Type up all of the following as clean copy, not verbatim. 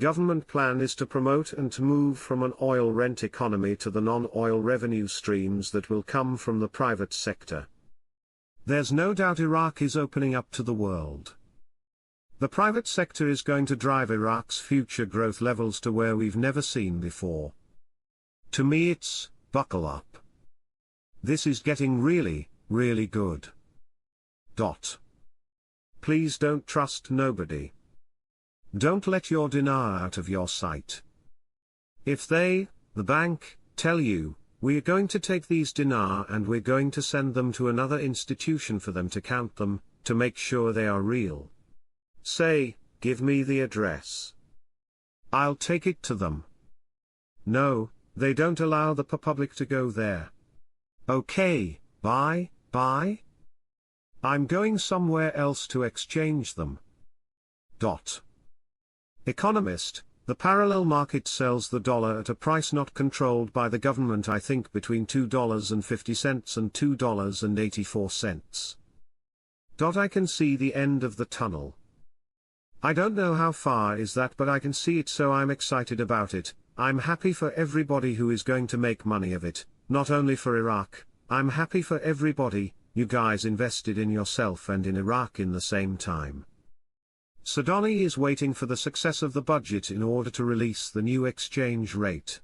government plan is to promote and to move from an oil rent economy to the non-oil revenue streams that will come from the private sector. There's no doubt Iraq is opening up to the world. The private sector is going to drive Iraq's future growth levels to where we've never seen before. To me it's, buckle up. This is getting really, really good. Please don't trust nobody. Don't let your dinar out of your sight. If they, the bank, tell you, we're going to take these dinar and we're going to send them to another institution for them to count them, to make sure they are real. Say, give me the address. I'll take it to them. No, they don't allow the public to go there. Okay, bye. I'm going somewhere else to exchange them. Economist, the parallel market sells the dollar at a price not controlled by the government, I think between $2.50 and $2.84. I can see the end of the tunnel. I don't know how far is that, but I can see it, so I'm excited about it. I'm happy for everybody who is going to make money of it, not only for Iraq. I'm happy for everybody, you guys invested in yourself and in Iraq in the same time. Sudani is waiting for the success of the budget in order to release the new exchange rate.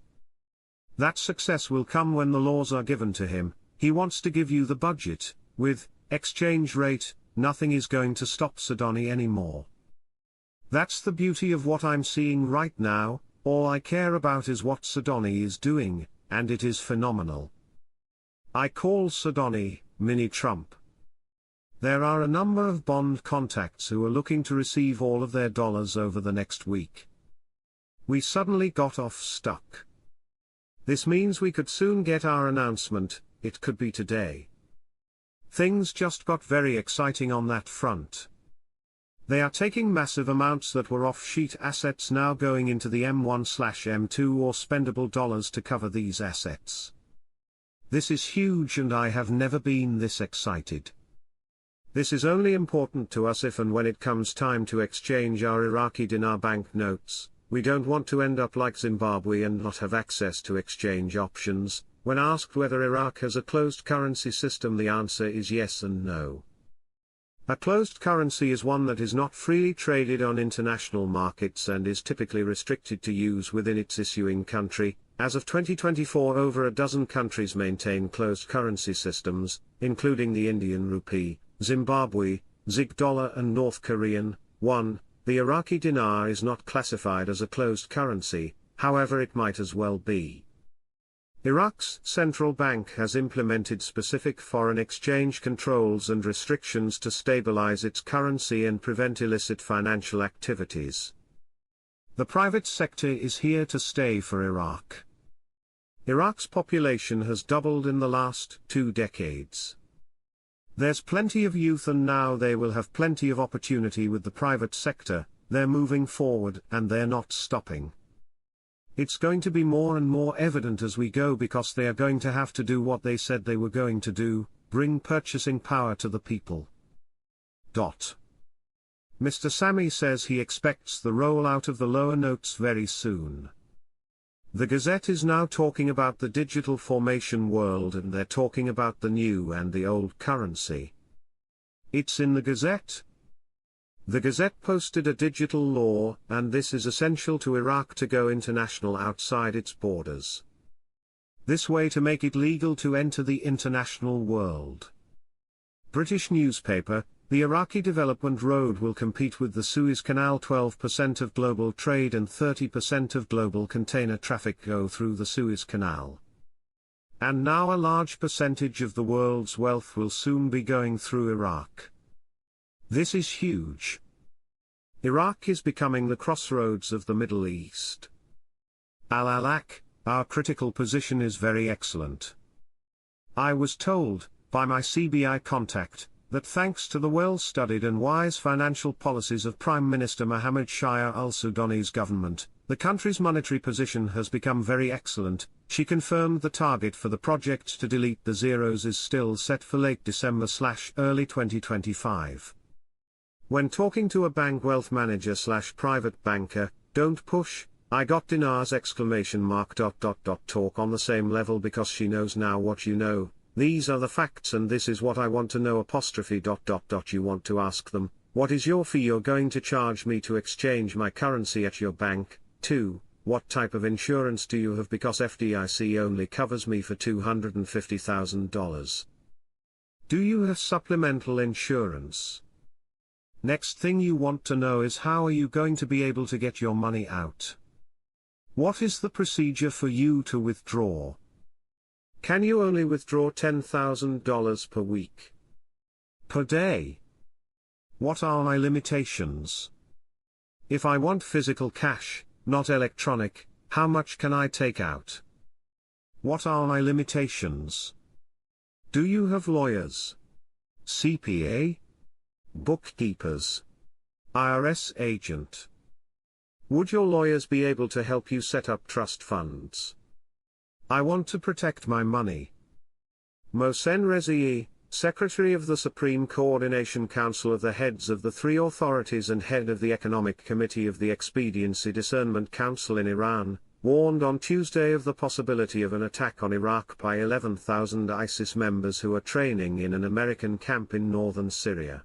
That success will come when the laws are given to him. He wants to give you the budget. With exchange rate, nothing is going to stop Sudani anymore. That's the beauty of what I'm seeing right now. All I care about is what Sudani is doing, and it is phenomenal. I call Sudani Mini Trump. There are a number of bond contacts who are looking to receive all of their dollars over the next week. We suddenly got off stuck. This means we could soon get our announcement. It could be today. Things just got very exciting on that front. They are taking massive amounts that were off-sheet assets now going into the M1/M2 or spendable dollars to cover these assets. This is huge, and I have never been this excited. This is only important to us if and when it comes time to exchange our Iraqi dinar banknotes. We don't want to end up like Zimbabwe and not have access to exchange options. When asked whether Iraq has a closed currency system, the answer is yes and no. A closed currency is one that is not freely traded on international markets and is typically restricted to use within its issuing country. As of 2024, over a dozen countries maintain closed currency systems, including the Indian rupee, Zimbabwe, Zig dollar and North Korean. 1. The Iraqi dinar is not classified as a closed currency, however it might as well be. Iraq's central bank has implemented specific foreign exchange controls and restrictions to stabilize its currency and prevent illicit financial activities. The private sector is here to stay for Iraq. Iraq's population has doubled in the last 2 decades. There's plenty of youth, and now they will have plenty of opportunity with the private sector. They're moving forward and they're not stopping. It's going to be more and more evident as we go, because they are going to have to do what they said they were going to do, bring purchasing power to the people. Mr. Sami says he expects the rollout of the lower notes very soon. The Gazette is now talking about the digital formation world, and they're talking about the new and the old currency. It's in the Gazette. The Gazette posted a digital law, and this is essential to Iraq to go international outside its borders. This way to make it legal to enter the international world. British newspaper, the Iraqi Development Road will compete with the Suez Canal. 12% of global trade and 30% of global container traffic go through the Suez Canal. And now a large percentage of the world's wealth will soon be going through Iraq. This is huge. Iraq is becoming the crossroads of the Middle East. Al-Alaq, our critical position is very excellent. I was told, by my CBI contact, that thanks to the well-studied and wise financial policies of Prime Minister Mohammed Shia al-Sudani's government, the country's monetary position has become very excellent. She confirmed the target for the project to delete the zeros is still set for late December/early 2025. When talking to a bank wealth manager/private banker, Don't push, I got Dinar's exclamation mark ... talk on the same level because she knows now what you know, these are the facts and this is what I want to know apostrophe ... You want to ask them, what is your fee you're going to charge me to exchange my currency at your bank? 2. What type of insurance do you have because FDIC only covers me for $250,000. Do you have supplemental insurance? Next thing you want to know is how are you going to be able to get your money out? What is the procedure for you to withdraw? Can you only withdraw $10,000 per week? Per day? What are my limitations? If I want physical cash, not electronic, how much can I take out? What are my limitations? Do you have lawyers? CPA? Bookkeepers? IRS agent? Would your lawyers be able to help you set up trust funds? I want to protect my money. Mohsen Rezai, Secretary of the Supreme Coordination Council of the heads of the three authorities and head of the Economic Committee of the Expediency Discernment Council in Iran, warned on Tuesday of the possibility of an attack on Iraq by 11,000 ISIS members who are training in an American camp in northern Syria.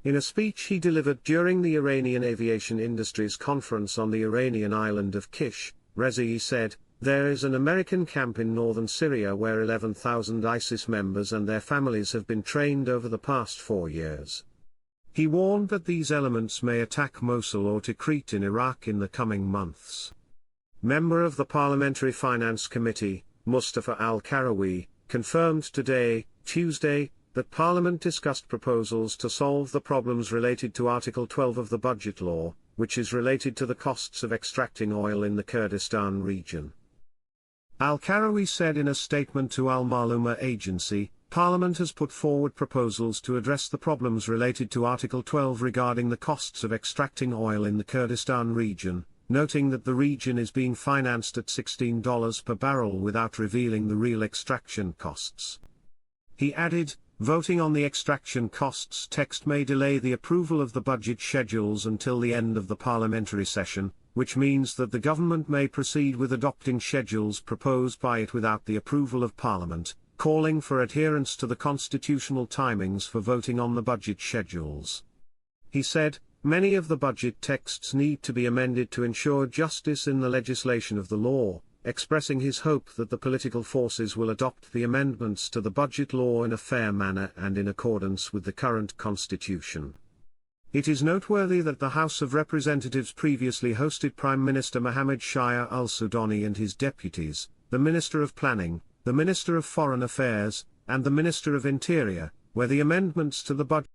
In a speech he delivered during the Iranian Aviation Industries Conference on the Iranian island of Kish, Rezai said, "There is an American camp in northern Syria where 11,000 ISIS members and their families have been trained over the past 4 years." He warned that these elements may attack Mosul or Tikrit in Iraq in the coming months. Member of the Parliamentary Finance Committee, Mustafa al-Karawi, confirmed today, Tuesday, that Parliament discussed proposals to solve the problems related to Article 12 of the budget law, which is related to the costs of extracting oil in the Kurdistan region. Al-Karawi said in a statement to Al-Maluma agency, Parliament has put forward proposals to address the problems related to Article 12 regarding the costs of extracting oil in the Kurdistan region, noting that the region is being financed at $16 per barrel without revealing the real extraction costs. He added, voting on the extraction costs text may delay the approval of the budget schedules until the end of the parliamentary session, which means that the government may proceed with adopting schedules proposed by it without the approval of Parliament, calling for adherence to the constitutional timings for voting on the budget schedules. He said, many of the budget texts need to be amended to ensure justice in the legislation of the law, expressing his hope that the political forces will adopt the amendments to the budget law in a fair manner and in accordance with the current constitution. It is noteworthy that the House of Representatives previously hosted Prime Minister Mohammed Shia al-Sudani and his deputies, the Minister of Planning, the Minister of Foreign Affairs, and the Minister of Interior, where the amendments to the budget